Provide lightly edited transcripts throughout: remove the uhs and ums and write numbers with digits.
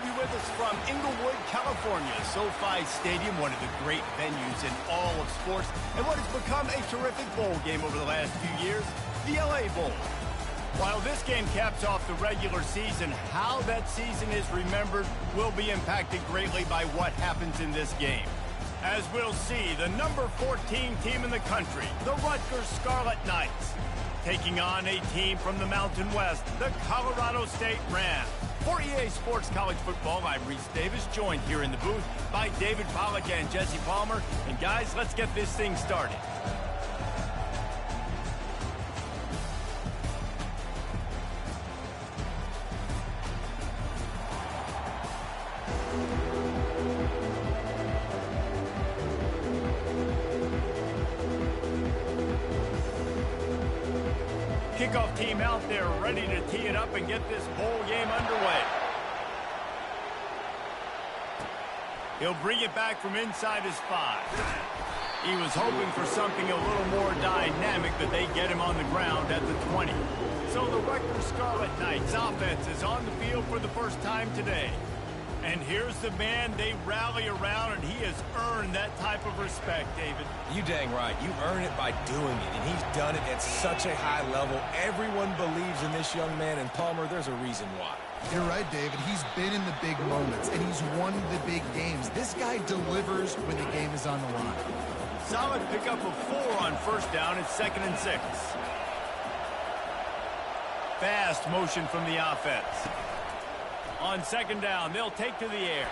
be with us from Inglewood, California. SoFi Stadium, one of the great venues in all of sports, and what has become a terrific bowl game over the last few years, the LA Bowl. While this game caps off the regular season, how that season is remembered will be impacted greatly by what happens in this game. As we'll see, the number 14 team in the country, the Rutger Scarlet Knights, taking on a team from the Mountain West, the Colorado State Rams. For EA Sports College Football, I'm Reese Davis, joined here in the booth by David Pollack and Jesse Palmer. And guys, let's get this thing started. Kickoff team out there ready to tee it up and get this bowl game underway. He'll bring it back from inside his 5. He was hoping for something a little more dynamic, but they get him on the ground at the 20. So the Rutger Scarlet Knights offense is on the field for the first time today. And here's the man they rally around, and he has earned that type of respect, David. You dang right. You earn it by doing it, and he's done it at such a high level. Everyone believes in this young man, and Palmer, there's a reason why. You're right, David. He's been in the big moments, and he's won the big games. This guy delivers when the game is on the line. Solid pickup of 4 on first down. It's 2nd and 6. Fast motion from the offense. On 2nd down, they'll take to the air.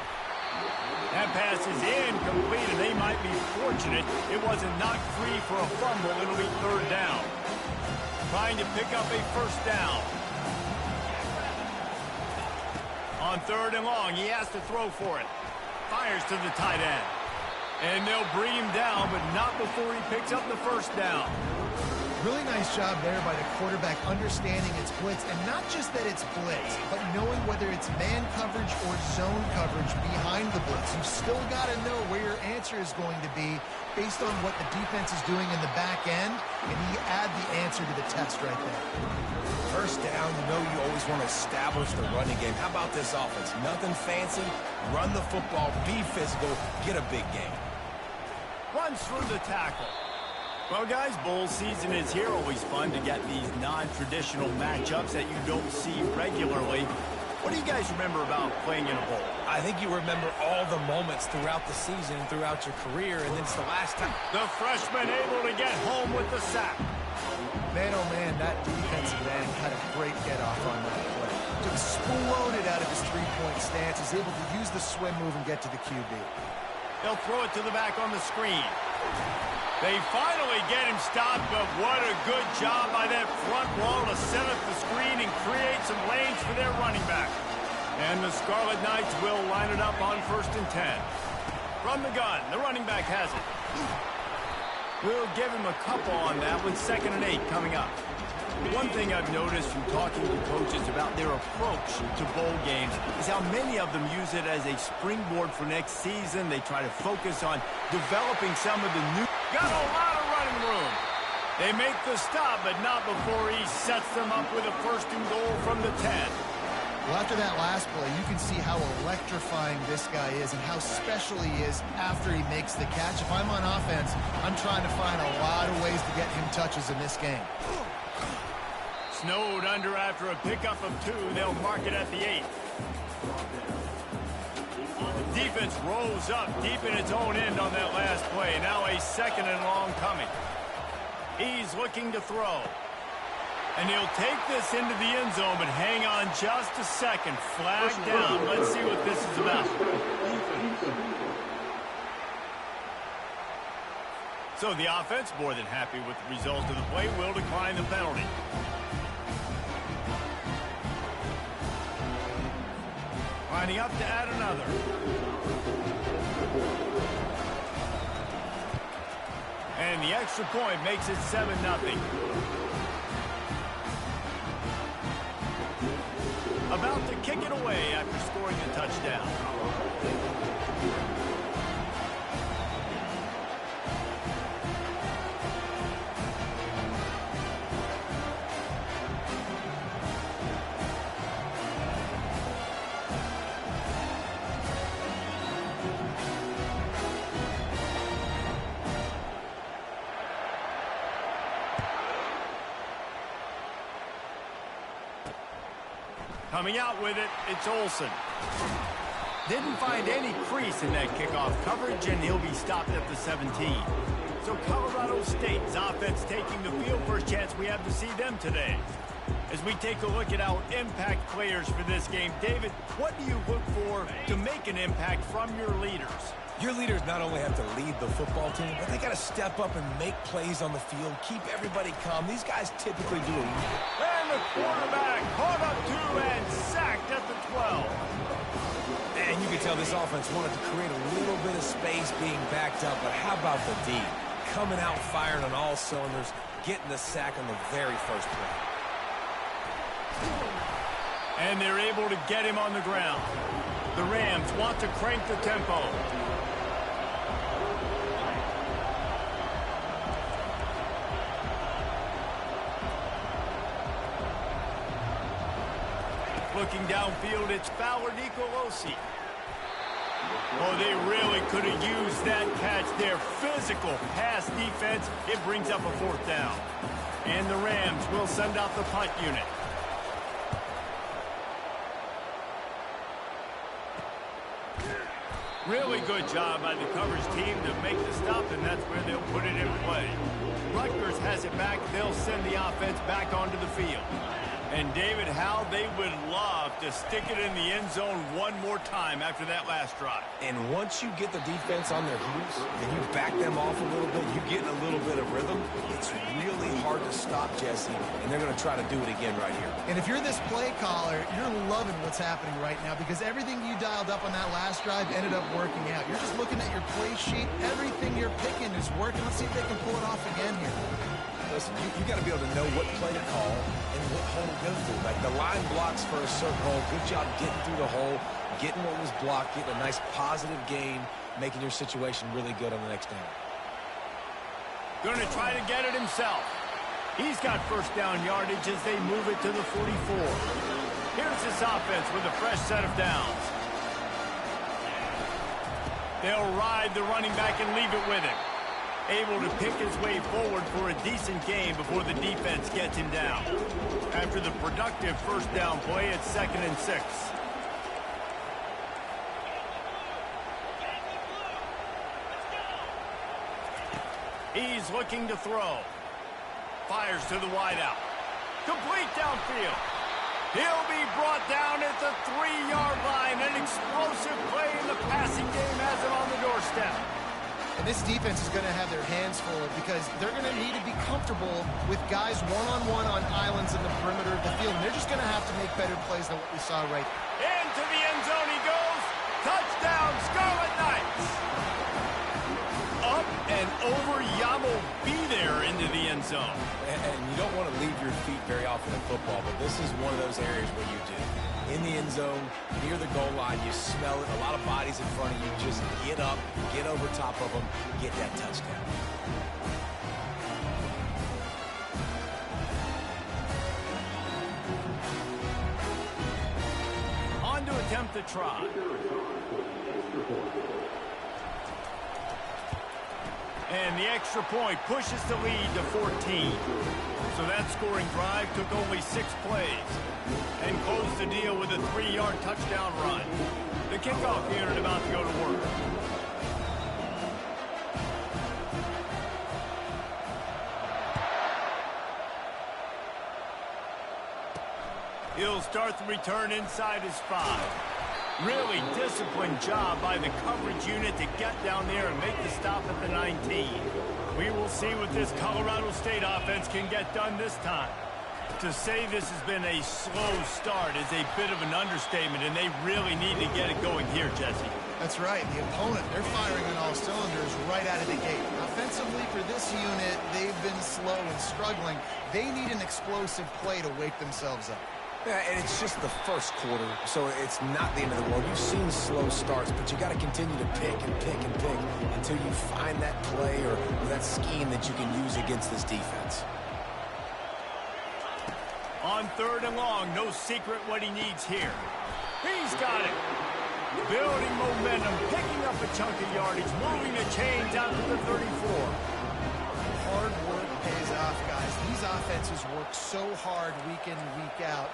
That pass is incomplete, and they might be fortunate it wasn't knocked free for a fumble. It'll be 3rd down. Trying to pick up a first down. On 3rd and long, he has to throw for it. Fires to the tight end. And they'll bring him down, but not before he picks up the first down. Really nice job there by the quarterback understanding it's blitz, and not just that it's blitz, but knowing whether it's man coverage or zone coverage behind the blitz. You've still got to know where your answer is going to be based on what the defense is doing in the back end, and you add the answer to the test right there. First down, you know you always want to establish the running game. How about this offense? Nothing fancy. Run the football, be physical, get a big game. Runs through the tackle. Well, guys, bowl season is here. Always fun to get these non-traditional matchups that you don't see regularly. What do you guys remember about playing in a bowl? I think you remember all the moments throughout the season, throughout your career, and then it's the last time. The freshman able to get home with the sack. Man, oh man, that defensive end had a great get-off on that play. Just exploded out of his three-point stance. He's able to use the swim move and get to the QB. They'll throw it to the back on the screen. They finally get him stopped, but what a good job by that front wall to set up the screen and create some lanes for their running back. And the Scarlet Knights will line it up on 1st and 10. From the gun, the running back has it. We'll give him a couple on that with 2nd and 8 coming up. One thing I've noticed from talking to coaches about their approach to bowl games is how many of them use it as a springboard for next season. They try to focus on developing some of the new... Got a lot of running room. They make the stop, but not before he sets them up with a 1st and goal from the 10. Well, after that last play, you can see how electrifying this guy is and how special he is after he makes the catch. If I'm on offense, I'm trying to find a lot of ways to get him touches in this game. Snowed under after a pickup of 2. They'll mark it at the 8. The defense rolls up deep in its own end on that last play. Now a 2nd and long coming. He's looking to throw. And he'll take this into the end zone, but hang on just a second. Flag down. Let's see what this is about. So the offense, more than happy with the result of the play, will decline the penalty. Lining up to add another. And the extra point makes it 7-0. About to kick it away after scoring the touchdown. Coming out with it, it's Olsen. Didn't find any crease in that kickoff coverage, and he'll be stopped at the 17. So Colorado State's offense taking the field. First chance we have to see them today. As we take a look at our impact players for this game, David, what do you look for to make an impact from your leaders? Your leaders not only have to lead the football team, but they got to step up and make plays on the field, keep everybody calm. These guys typically do it. And the quarterback caught up to and sacked at the 12. And you can tell this offense wanted to create a little bit of space being backed up, but how about the D? Coming out firing on all cylinders, getting the sack on the very first play. And they're able to get him on the ground. The Rams want to crank the tempo. Looking downfield, it's Fowler Nicolosi. Oh, they really could have used that catch there. Physical pass defense. It brings up a 4th down. And the Rams will send out the punt unit. Really good job by the coverage team to make the stop, and that's where they'll put it in play. Rutgers has it back. They'll send the offense back onto the field. And David, how they would love to stick it in the end zone one more time after that last drive. And once you get the defense on their heels and you back them off a little bit, you get in a little bit of rhythm, it's really hard to stop, Jesse, and they're going to try to do it again right here. And if you're this play caller, you're loving what's happening right now because everything you dialed up on that last drive ended up working out. You're just looking at your play sheet. Everything you're picking is working. Let's see if they can pull it off again here. Listen, you got to be able to know what play to call and what hole to go through. Like the line blocks for a certain hole. Good job getting through the hole, getting what was blocked, getting a nice positive gain, making your situation really good on the next down. Going to try to get it himself. He's got first down yardage as they move it to the 44. Here's this offense with a fresh set of downs. They'll ride the running back and leave it with him. Able to pick his way forward for a decent game before the defense gets him down. After the productive first down play, it's 2nd and 6. He's looking to throw. Fires to the wideout. Complete downfield. He'll be brought down at the 3-yard line. An explosive play in the passing game has him on the doorstep. And this defense is going to have their hands full because they're going to need to be comfortable with guys one-on-one on islands in the perimeter of the field. And they're just going to have to make better plays than what we saw right there. Into the end zone he goes. Touchdown, Scarlet Knights. Up and over Yamo be there into the end zone. And you don't want to leave your feet very often in football, but this is one of those areas where you do. In the end zone, near the goal line, you smell it. A lot of bodies in front of you. Just get up, get over top of them, get that touchdown. On to attempt the try. And the extra point pushes the lead to 14. So that scoring drive took only 6 plays and closed the deal with a 3-yard touchdown run. The kickoff unit about to go to work. He'll start the return inside his 5. Really disciplined job by the coverage unit to get down there and make the stop at the 19. We will see what this Colorado State offense can get done this time. To say this has been a slow start is a bit of an understatement, and they really need to get it going here, Jesse. That's right. The opponent, they're firing on all cylinders right out of the gate. Offensively, for this unit, they've been slow and struggling. They need an explosive play to wake themselves up. Yeah, and it's just the first quarter, so it's not the end of the world. You've seen slow starts, but you got to continue to pick and pick and pick until you find that play or that scheme that you can use against this defense. On 3rd and long, no secret what he needs here. He's got it. Building momentum, picking up a chunk of yardage, moving the chains out to the 34. Hard work pays off, guys. These offenses work so hard week in and week out.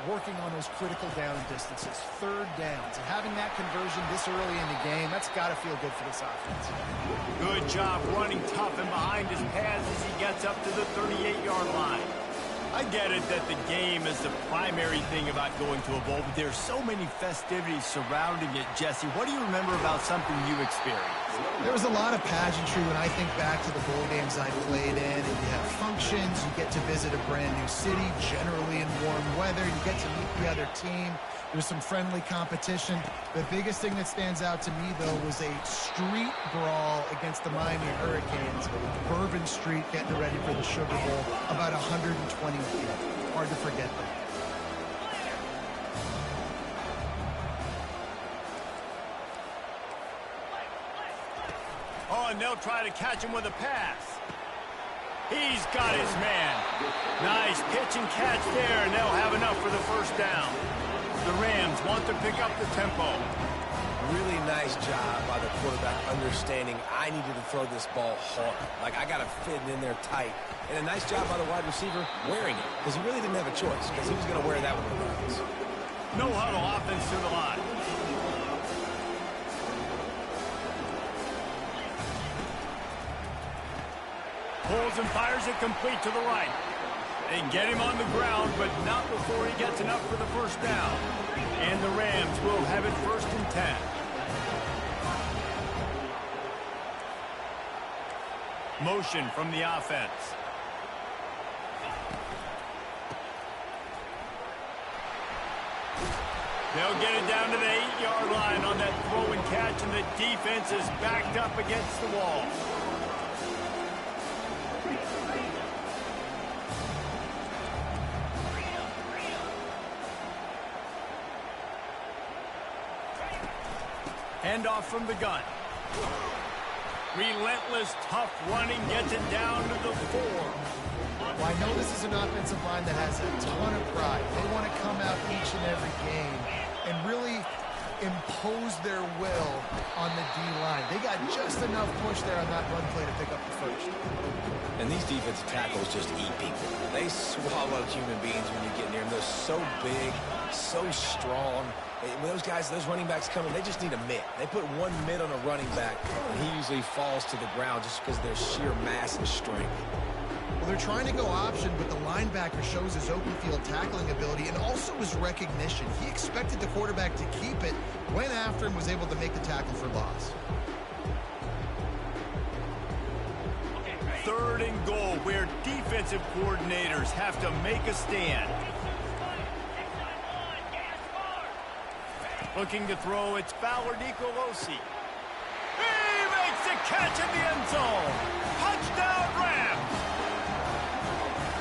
working on those critical down distances, third downs, and having that conversion this early in the game, that's got to feel good for this offense. Good job running tough and behind his pads as he gets up to the 38-yard line. I get it that the game is the primary thing about going to a bowl, but there's so many festivities surrounding it. Jesse, what do you remember about something you experienced? There was a lot of pageantry when I think back to the bowl games I played in, and you have functions, you get to visit a brand new city, generally in warm weather, you get to meet the other team. There's some friendly competition. The biggest thing that stands out to me, though, was a street brawl against the Miami Hurricanes. Bourbon Street getting ready for the Sugar Bowl, about 120 feet. Hard to forget that. Oh, and they'll try to catch him with a pass. He's got his man. Nice pitch and catch there, and they'll have enough for the first down. The Rams want to pick up the tempo. Really nice job by the quarterback understanding I needed to throw this ball hard. Like, I got to fit it in there tight. And a nice job by the wide receiver wearing it, because he really didn't have a choice, because he was going to wear that one regardless. No huddle offense to the line. Pulls and fires it complete to the right. They get him on the ground, but not before he gets enough for the first down. And the Rams will have it 1st and 10. Motion from the offense. They'll get it down to the 8-yard line on that throw and catch, and the defense is backed up against the wall. Handoff from the gun. Relentless, tough running gets it down to the 4. Well, I know this is an offensive line that has a ton of pride. They want to come out each and every game and really impose their will on the D-line. They got just enough push there on that run play to pick up the first. And these defensive tackles just eat people. They swallow human beings when you get near them. They're so big, so strong. When those guys, those running backs come in, they just need a mitt. They put one mitt on a running back, and he usually falls to the ground just because of their sheer mass and strength. Well, they're trying to go option, but the linebacker shows his open field tackling ability and also his recognition. He expected the quarterback to keep it, went after him, was able to make the tackle for loss. 3rd and goal, where defensive coordinators have to make a stand. Looking to throw, it's Ballard Nicolosi. He makes the catch in the end zone. Touchdown, Rams!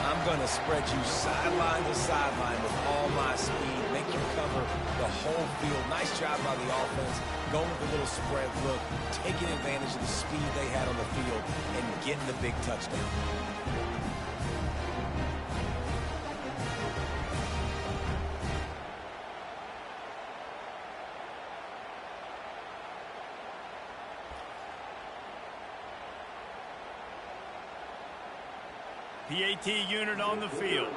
I'm going to spread you sideline to sideline with all my speed, make you cover the whole field. Nice job by the offense, going with a little spread look, taking advantage of the speed they had on the field, and getting the big touchdown. PAT unit on the field.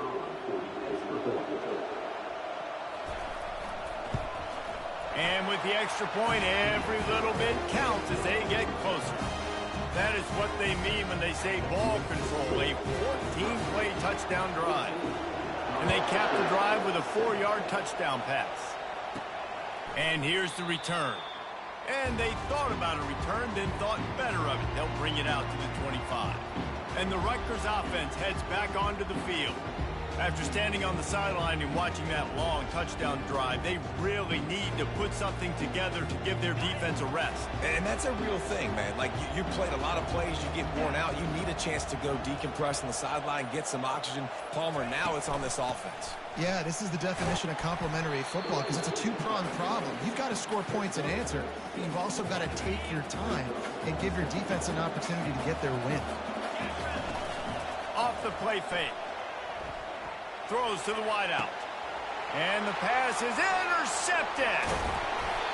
And with the extra point, every little bit counts as they get closer. That is what they mean when they say ball control, a 14-play touchdown drive. And they cap the drive with a 4-yard touchdown pass. And here's the return. And they thought about a return, then thought better of it. They'll bring it out to the 25. And the Rutgers offense heads back onto the field. After standing on the sideline and watching that long touchdown drive, they really need to put something together to give their defense a rest. And that's a real thing, man. Like, you played a lot of plays, you get worn out, you need a chance to go decompress on the sideline, get some oxygen. Palmer, now it's on this offense. Yeah, this is the definition of complementary football because it's a two-pronged problem. You've got to score points and answer, but you've also got to take your time and give your defense an opportunity to get their win. Off the play fake. Throws to the wideout. And the pass is intercepted.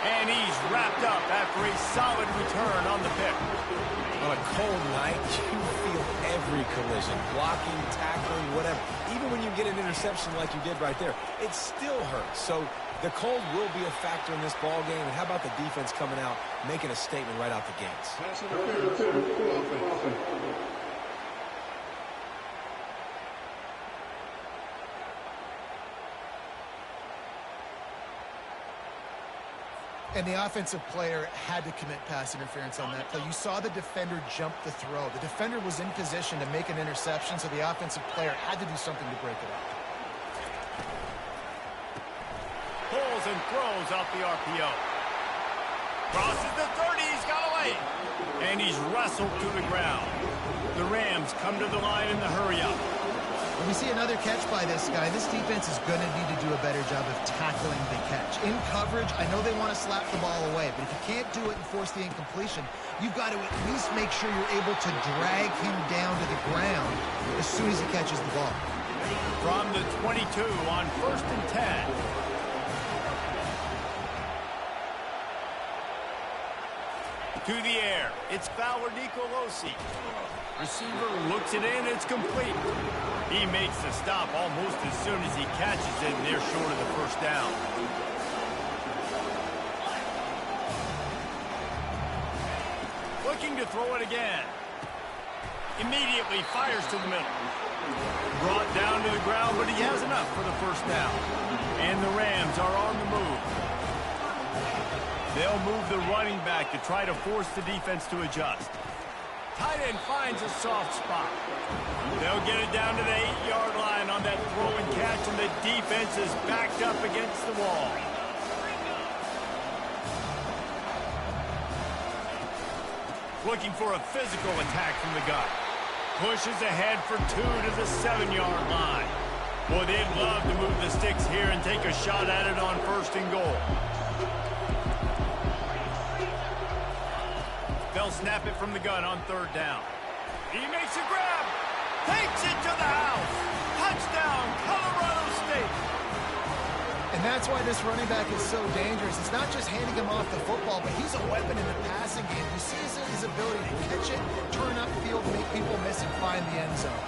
And he's wrapped up after a solid return on the pick. On a cold night, you feel every collision, blocking, tackling, whatever. Even when you get an interception like you did right there, it still hurts. So the cold will be a factor in this ball game. And how about the defense coming out, making a statement right out the gates? Pass interference. Offense. And the offensive player had to commit pass interference on that play. You saw the defender jump the throw. The defender was in position to make an interception, so the offensive player had to do something to break it up. Pulls and throws off the RPO. Crosses the 30, he's got away. And he's wrestled to the ground. The Rams come to the line in the hurry-up. When we see another catch by this guy, this defense is going to need to do a better job of tackling the catch. In coverage, I know they want to slap the ball away, but if you can't do it and force the incompletion, you've got to at least make sure you're able to drag him down to the ground as soon as he catches the ball. From the 22 on 1st and 10. To the air, it's Fowler Nicolosi. Receiver looks it in, it's complete. He makes the stop almost as soon as he catches it, and they're short of the first down. Looking to throw it again. Immediately fires to the middle. Brought down to the ground, but he has enough for the first down. And the Rams are on the move. They'll move the running back to try to force the defense to adjust. Tight end finds a soft spot. They'll get it down to the 8-yard line on that throw and catch, and the defense is backed up against the wall. Looking for a physical attack from the gun. Pushes ahead for 2 to the 7-yard line. Boy, they'd love to move the sticks here and take a shot at it on 1st and goal. They'll snap it from the gun on 3rd down. He makes a grab. Takes it to the house. Touchdown, Colorado State. And that's why this running back is so dangerous. It's not just handing him off the football, but he's a weapon in the passing game. You see his ability to catch it, turn upfield, make people miss, and find the end zone.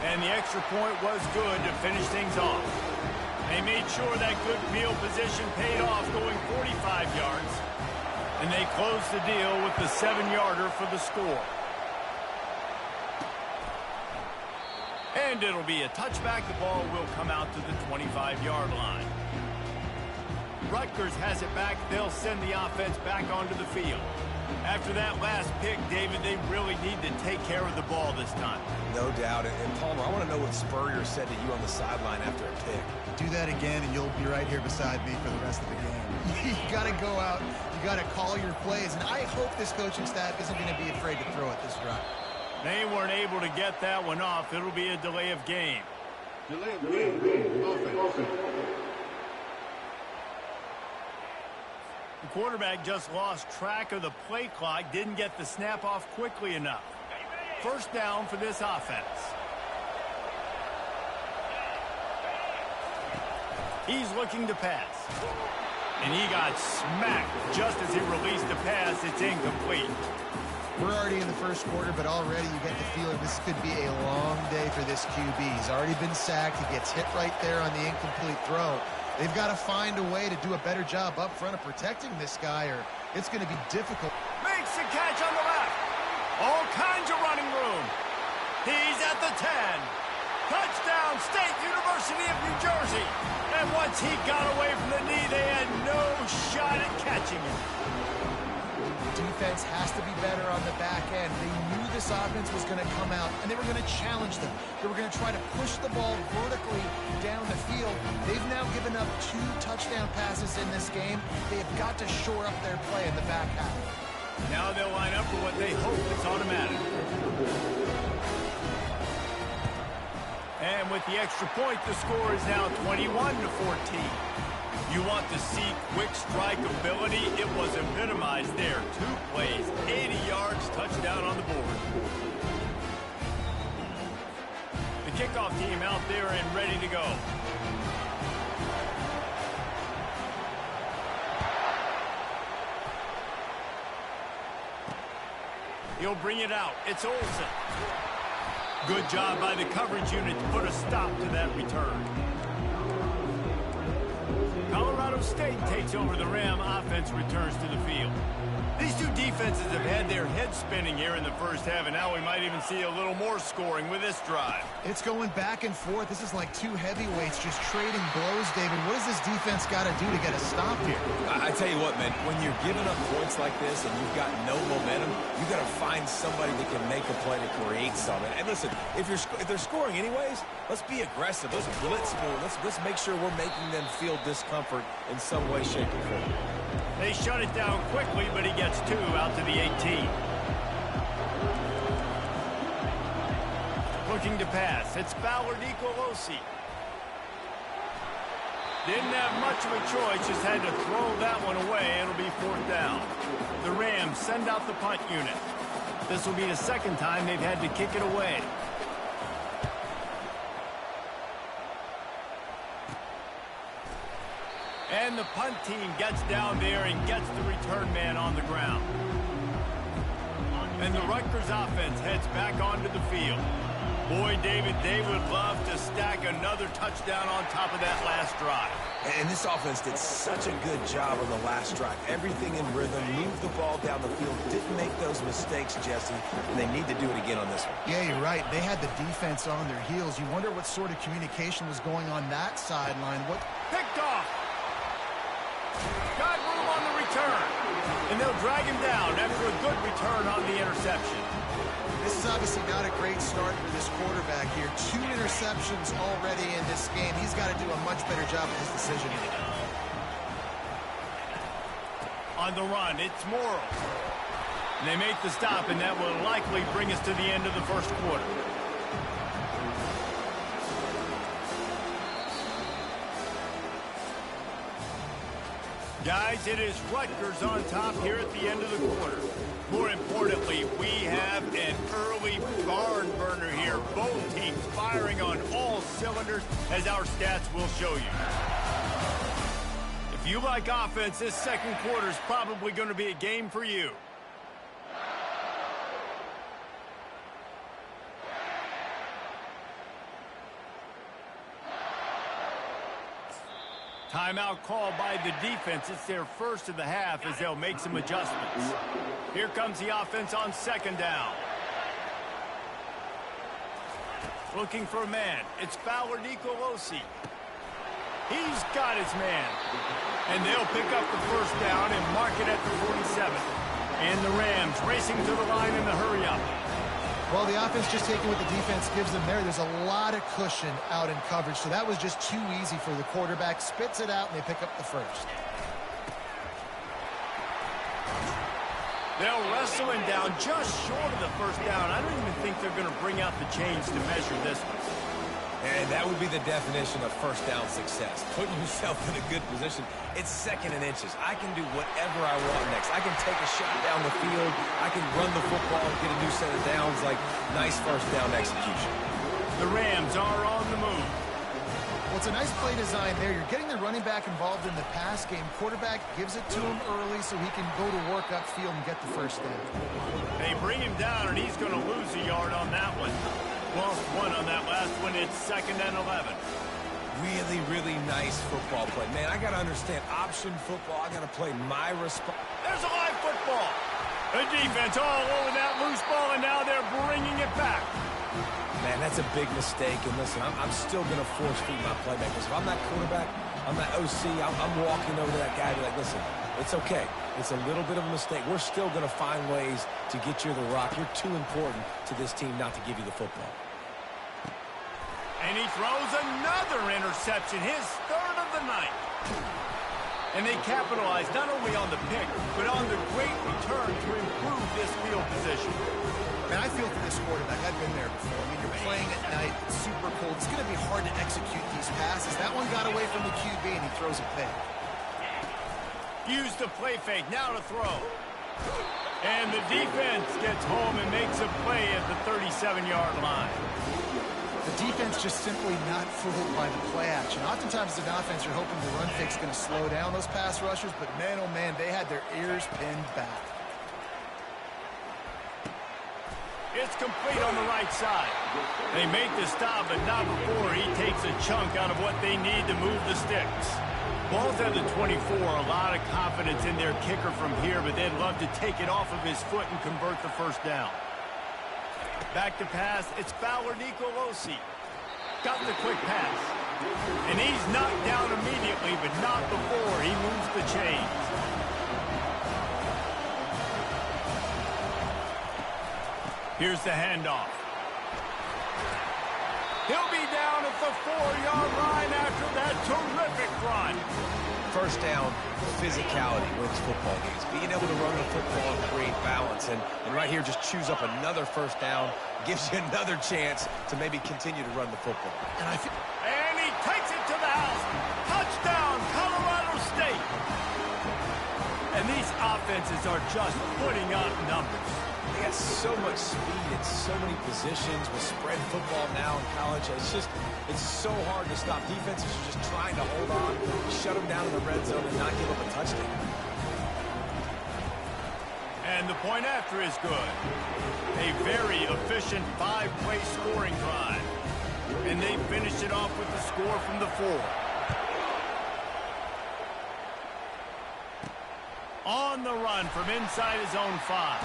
And the extra point was good to finish things off. They made sure that good field position paid off, going 45 yards. And they closed the deal with the 7-yarder for the score. And it'll be a touchback. The ball will come out to the 25-yard line. Rutgers has it back. They'll send the offense back onto the field. After that last pick, David, they really need to take care of the ball this time. No doubt. And Palmer, I want to know what Spurrier said to you on the sideline after a pick. Do that again, and you'll be right here beside me for the rest of the game. You got to go out. You got to call your plays. And I hope this coaching staff isn't going to be afraid to throw it this drive. They weren't able to get that one off. It'll be a delay of game. Delay of game. Offense. The quarterback just lost track of the play clock, didn't get the snap off quickly enough. 1st down for this offense. He's looking to pass. And he got smacked just as he released the pass. It's incomplete. We're already in the 1st quarter, but already you get the feeling this could be a long day for this QB. He's already been sacked. He gets hit right there on the incomplete throw. They've got to find a way to do a better job up front of protecting this guy, or it's going to be difficult. Makes the catch on the left. All kinds of running room. He's at the 10. Touchdown, State University of New Jersey. And once he got away from the knee, they had no shot at catching him. Defense has to be better on the back end. They knew this offense was going to come out, and they were going to challenge them. They were going to try to push the ball vertically down the field. They've now given up 2 touchdown passes in this game. They have got to shore up their play in the back half. Now they'll line up for what they hope is automatic. And with the extra point, the score is now 21-14. You want to see quick strike ability? It was epitomized there. 2 plays, 80 yards, touchdown on the board. The kickoff team out there and ready to go. He'll bring it out. It's Olsen. Good job by the coverage unit to put a stop to that return. Colorado State takes over the Ram. Offense returns to the field. These two defenses have had their heads spinning here in the first half, and now we might even see a little more scoring with this drive. It's going back and forth. This is like two heavyweights just trading blows, David. What does this defense got to do to get a stop here? I tell you what, man, when you're giving up points like this and you've got no momentum, you got to find somebody that can make a play to create something. And listen, if they're scoring anyways, let's be aggressive. Let's blitz more. Let's make sure we're making them feel discomfort in some way, shape, or form. They shut it down quickly, but he gets two out to the 18. Looking to pass. It's Fowler Nicolosi. Didn't have much of a choice, just had to throw that one away. It'll be fourth down. The Rams send out the punt unit. This will be the second time they've had to kick it away. And the punt team gets down there and gets the return man on the ground. And the Rutgers offense heads back onto the field. Boy, David, they would love to stack another touchdown on top of that last drive. And this offense did such a good job on the last drive. Everything in rhythm, moved the ball down the field, didn't make those mistakes, Jesse, and they need to do it again on this one. Yeah, you're right. They had the defense on their heels. You wonder what sort of communication was going on that sideline. Picked off. Got room on the return. And they'll drag him down after a good return on the interception. This is obviously not a great start for this quarterback here. 2 interceptions already in this game. He's got to do a much better job with his decision-making. On the run, it's Morrow. And they make the stop, and that will likely bring us to the end of the first quarter. Guys, it is Rutgers on top here at the end of the quarter. More importantly, we have an early barn burner here. Both teams firing on all cylinders, as our stats will show you. If you like offense, this second quarter is probably going to be a game for you. Timeout called by the defense. It's their first of the half as they'll make some adjustments. Here comes the offense on second down. Looking for a man. It's Fowler Nicolosi. He's got his man. And they'll pick up the first down and mark it at the 47. And the Rams racing to the line in the hurry-up. Well, the offense just taking what the defense gives them there. There's a lot of cushion out in coverage, so that was just too easy for the quarterback. Spits it out, and they pick up the first. They'll wrestle him down just short of the first down. I don't even think they're going to bring out the chains to measure this one. And that would be the definition of first down success. Putting yourself in a good position. It's second and inches. I can do whatever I want next. I can take a shot down the field. I can run the football and get a new set of downs. Like, nice first down execution. The Rams are on the move. Well, it's a nice play design there. You're getting the running back involved in the pass game. Quarterback gives it to him early so he can go to work upfield and get the first down. They bring him down, and he's going to lose a yard on that one. Lost one on that last one. It's 2nd and 11. Really, really nice football play. Man, I got to understand option football. I got to play my response. There's a live football. The defense all over that loose ball, and now they're bringing it back. Man, that's a big mistake. And listen, I'm still going to force feed my playmakers. If I'm that quarterback, I'm that OC, I'm walking over to that guy and be like, listen, it's okay. It's a little bit of a mistake. We're still going to find ways to get you the rock. You're too important to this team not to give you the football. And he throws another interception, his 3rd of the night. And they capitalize not only on the pick, but on the great return to improve this field position. Man, I feel for this quarterback. I've been there before. I mean, you're playing at night. It's super cold. It's going to be hard to execute these passes. That one got away from the QB, and he throws a pick. Use the play fake. Now to throw. And the defense gets home and makes a play at the 37-yard line. The defense just simply not fooled by the play action. Oftentimes, as an offense, you're hoping the run fake's going to slow down those pass rushers, but man, oh man, they had their ears pinned back. It's complete on the right side. They make the stop, but not before he takes a chunk out of what they need to move the sticks. Ball's at the 24, a lot of confidence in their kicker from here, but they'd love to take it off of his foot and convert the first down. Back to pass, it's Fowler Nicolosi. Got the quick pass. And he's knocked down immediately, but not before he moves the chains. Here's the handoff. He'll be down at the 4-yard line after that terrific run. First down, physicality wins football games. Being able to run the football and create balance. And right here, just choose up another first down. Gives you another chance to maybe continue to run the football. And he takes it to the house. Touchdown, Colorado State. And these offenses are just putting up numbers. They got so much speed and so many positions with spread football now in college. It's so hard to stop. Defenses are just trying to hold on, shut them down in the red zone, and not give up a touchdown. And the point after is good. A very efficient 5-play scoring drive. And they finished it off with the score from the 4. On the run from inside his own 5.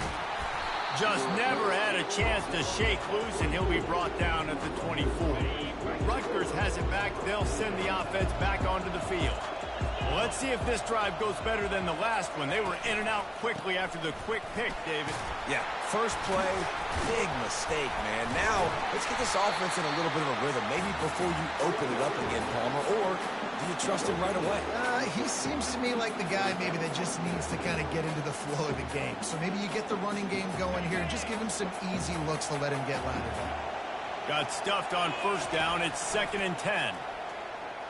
Just never had a chance to shake loose, and he'll be brought down at the 24. Rutgers has it back. They'll send the offense back onto the field. Well, let's see if this drive goes better than the last one. They were in and out quickly after the quick pick, David. Yeah, first play, big mistake, man. Now, let's get this offense in a little bit of a rhythm. Maybe before you open it up again, Palmer, or do you trust him right away? He seems to me like the guy maybe that just needs to kind of get into the flow of the game. So maybe you get the running game going here and just give him some easy looks to let him get laddered up. Got stuffed on first down. It's 2nd and 10.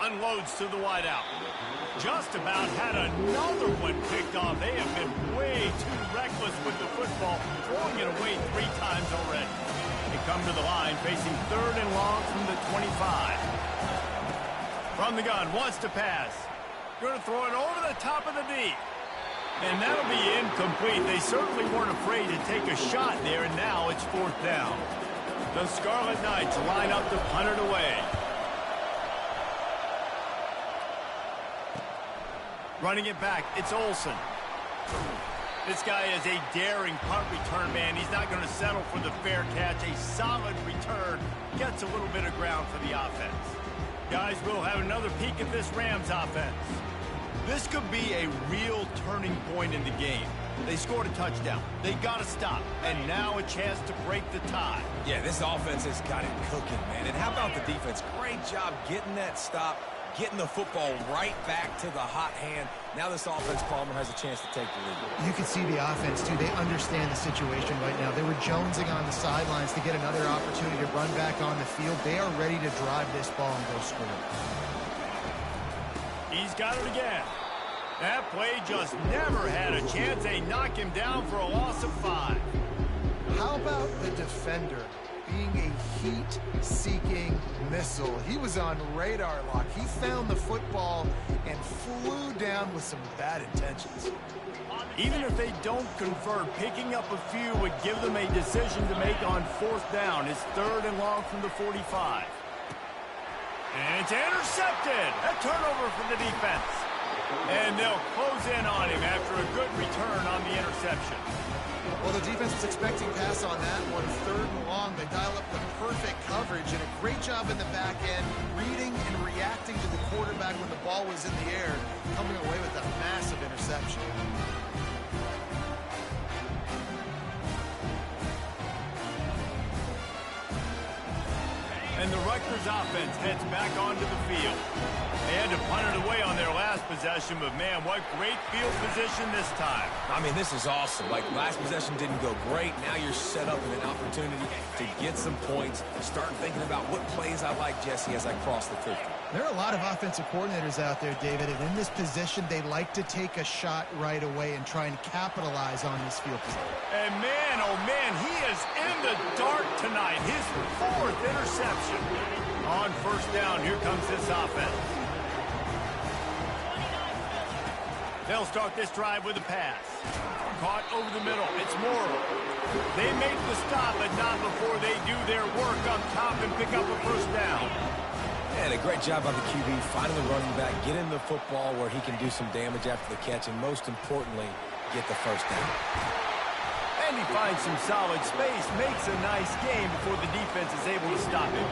Unloads to the wideout. Just about had another one picked off. They have been way too reckless with the football, throwing it away 3 times already. They come to the line, facing 3rd and long from the 25. From the gun, wants to pass. Going to throw it over the top of the D. And that'll be incomplete. They certainly weren't afraid to take a shot there, and now it's 4th down. The Scarlet Knights line up to punt it away. Running it back, it's Olsen. This guy is a daring punt return man. He's not going to settle for the fair catch. A solid return. Gets a little bit of ground for the offense. Guys, we'll have another peek at this Rams offense. This could be a real turning point in the game. They scored a touchdown. They got to stop. And now a chance to break the tie. Yeah, this offense has got it cooking, man. And how about the defense? Great job getting that stop, getting the football right back to the hot hand. Now this offense, Palmer, has a chance to take the lead. You can see the offense, too. They understand the situation right now. They were jonesing on the sidelines to get another opportunity to run back on the field. They are ready to drive this ball and go score. He's got it again. That play just never had a chance. They knock him down for a loss of 5. How about the defender being a heat-seeking missile? He was on radar lock. He found the football and flew down with some bad intentions. Even if they don't convert, picking up a few would give them a decision to make on 4th down. It's 3rd and long from the 45. And it's intercepted. A turnover for the defense. And they'll close in on him after a good return on the interception. Well, the defense was expecting pass on that one. 3rd and long. They dial up the perfect coverage and a great job in the back end, reading and reacting to the quarterback when the ball was in the air, coming away with a massive interception. And the Rutgers offense heads back onto the field. They had to punt it away on their last possession, but man, what great field position this time. I mean, this is awesome. Like, last possession didn't go great. Now you're set up with an opportunity to get some points. Start thinking about what plays I like, Jesse, as I cross the 50. There are a lot of offensive coordinators out there, David, and in this position, they like to take a shot right away and try and capitalize on this field position. And man, oh man, he is in the dark tonight. His 4th interception. On first down, here comes this offense. They'll start this drive with a pass. caught over the middle. It's Morrow. They make the stop, but not before they do their work up top and pick up a first down. And a great job by the QB, finding the running back, getting the football where he can do some damage after the catch, and most importantly, get the first down. And he finds some solid space, makes a nice game before the defense is able to stop him.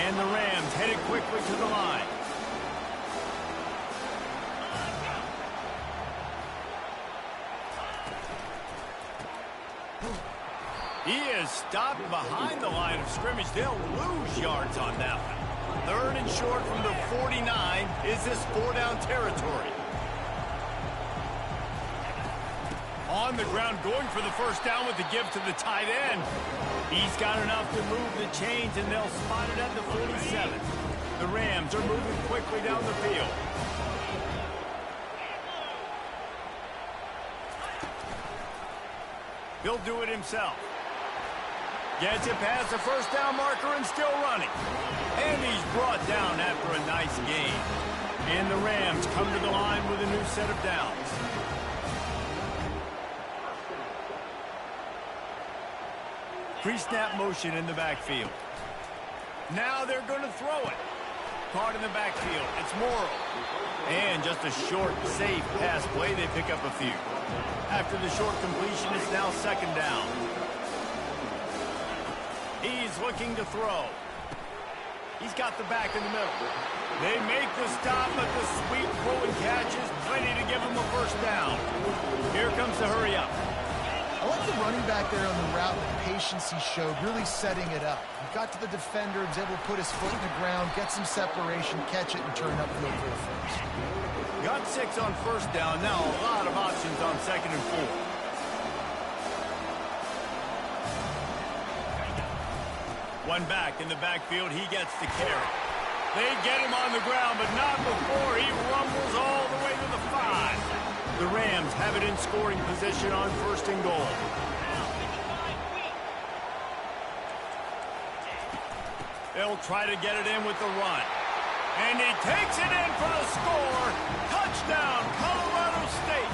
And the Rams headed quickly to the line. He is stopped behind the line of scrimmage. They'll lose yards on that one. 3rd and short from the 49. Is this 4-down territory? On the ground, going for the first down with the give to the tight end. He's got enough to move the chains, and they'll spot it at the 47. The Rams are moving quickly down the field. He'll do it himself. Gets it past the first down marker and still running. And he's brought down after a nice gain. And the Rams come to the line with a new set of downs. Pre-snap motion in the backfield. Now they're going to throw it. Caught in the backfield. It's Morrow. And just a short, safe pass play. They pick up a few. After the short completion, it's now 2nd down. He's looking to throw. He's got the back in the middle. They make the stop, but the sweep throw and catch is plenty to give him a first down. Here comes the hurry up. I like the running back there on the route, the patience he showed, really setting it up. He got to the defender, was able to put his foot in the ground, get some separation, catch it, and turn upfield for a first. Got 6 on first down. Now a lot of options on 2nd and 4. One back in the backfield. He gets the carry. They get him on the ground, but not before he rumbles all the way to the 5. The Rams have it in scoring position on 1st and goal. They'll try to get it in with the run. And he takes it in for the score. Touchdown, Colorado State.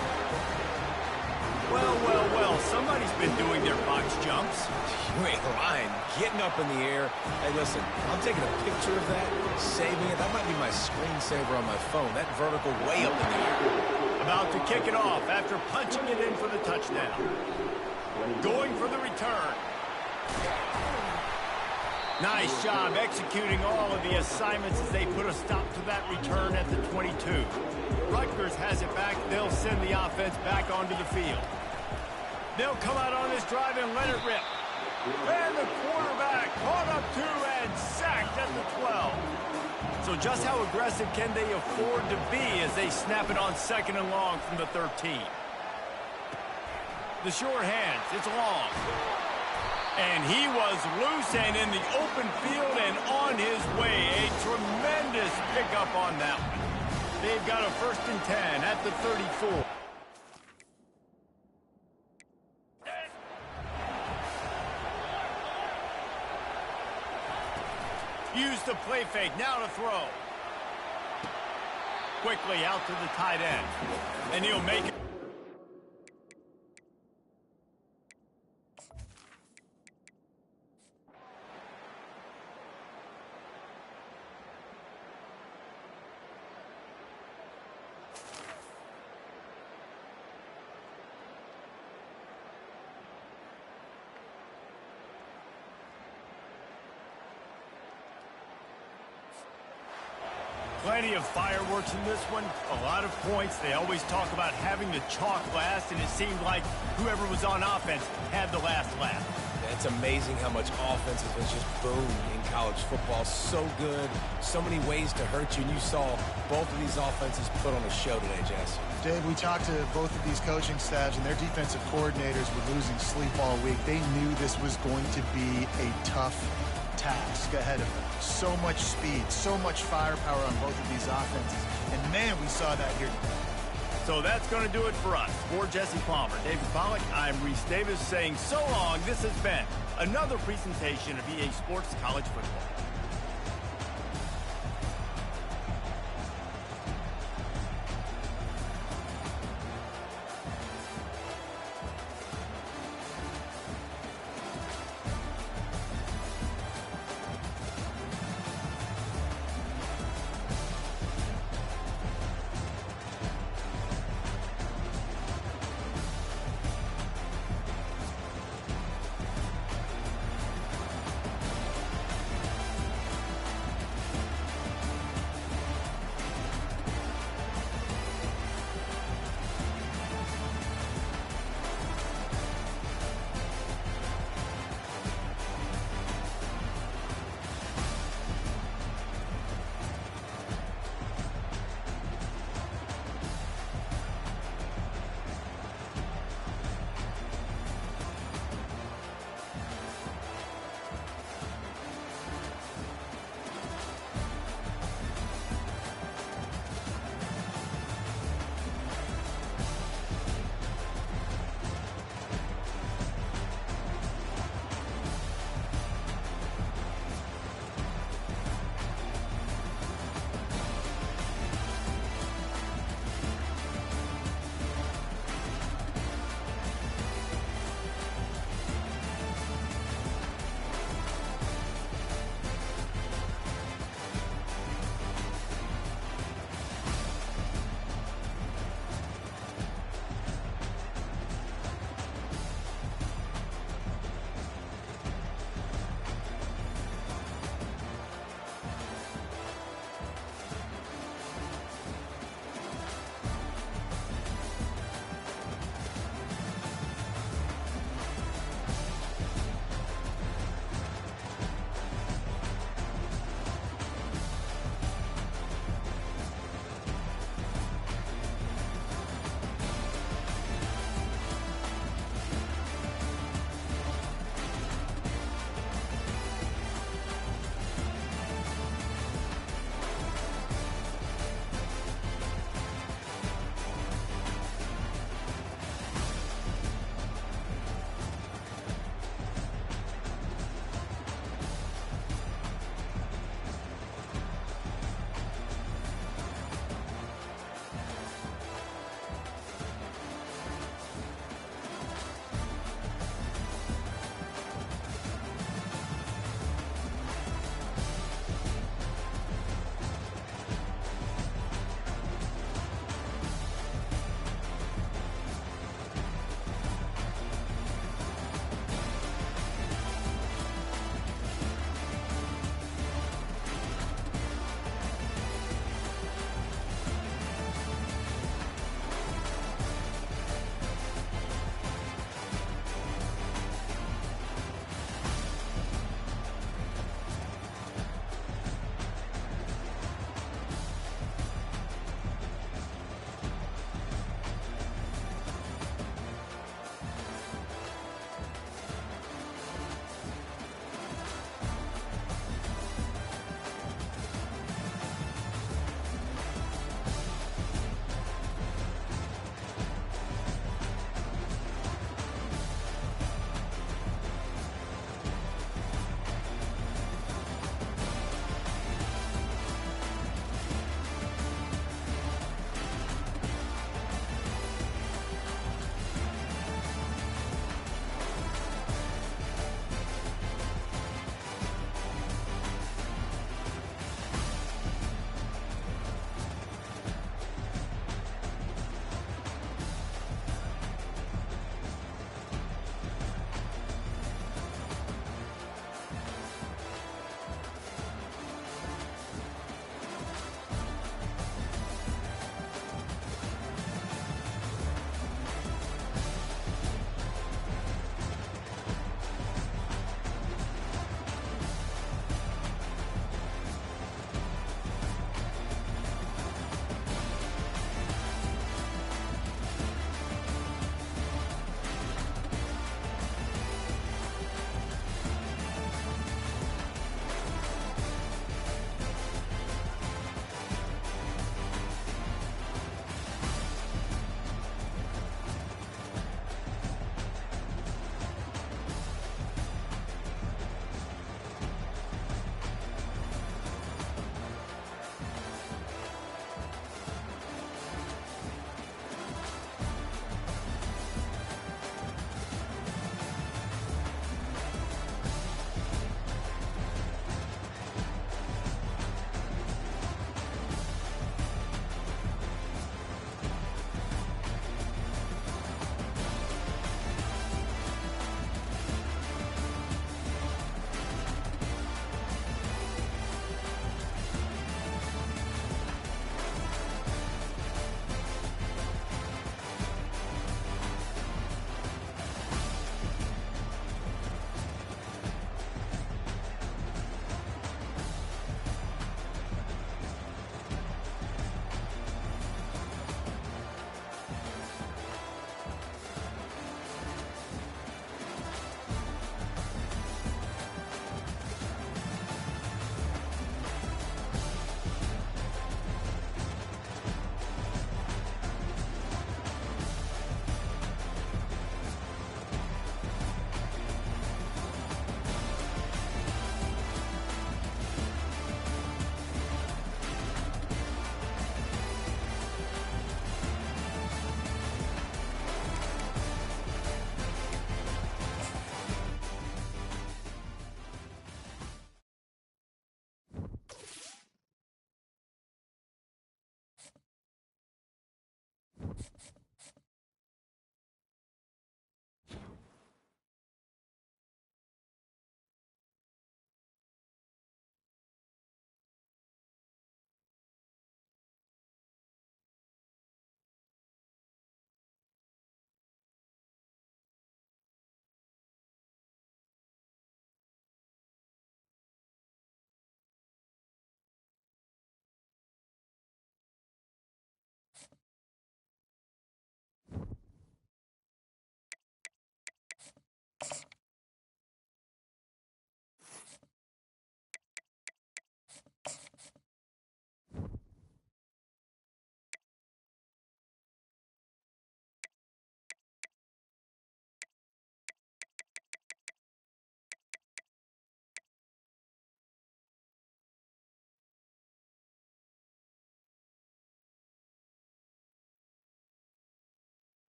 Well, well, well, somebody's been doing their box jumps. You ain't lying. Getting up in the air. Hey, listen, I'm taking a picture of that, saving it. That might be my screensaver on my phone. That vertical way up in the air. About to kick it off after punching it in for the touchdown. Going for the return. Nice job executing all of the assignments as they put a stop to that return at the 22. Rutgers has it back. They'll send the offense back onto the field. They'll come out on this drive and let it rip. And the quarterback caught up to and sacked at the 12. So just how aggressive can they afford to be as they snap it on 2nd and long from the 13? The sure hands, it's long. And he was loose and in the open field and on his way. A tremendous pickup on that one. They've got a 1st and 10 at the 34. Use the play fake, now to throw. Quickly out to the tight end. And he'll make it. Plenty of fireworks in this one, a lot of points. They always talk about having the chalk last, and it seemed like whoever was on offense had the last laugh. It's amazing how much offense has just boomed in college football. So good, so many ways to hurt you, and you saw both of these offenses put on a show today, Jess. Dave, we talked to both of these coaching staffs, and their defensive coordinators were losing sleep all week. They knew this was going to be a tough task ahead of them. So much speed, so much firepower on both of these offenses. And man, we saw that here today. So that's going to do it for us. For Jesse Palmer, David Pollack, I'm Reese Davis saying so long. This has been another presentation of EA Sports College Football.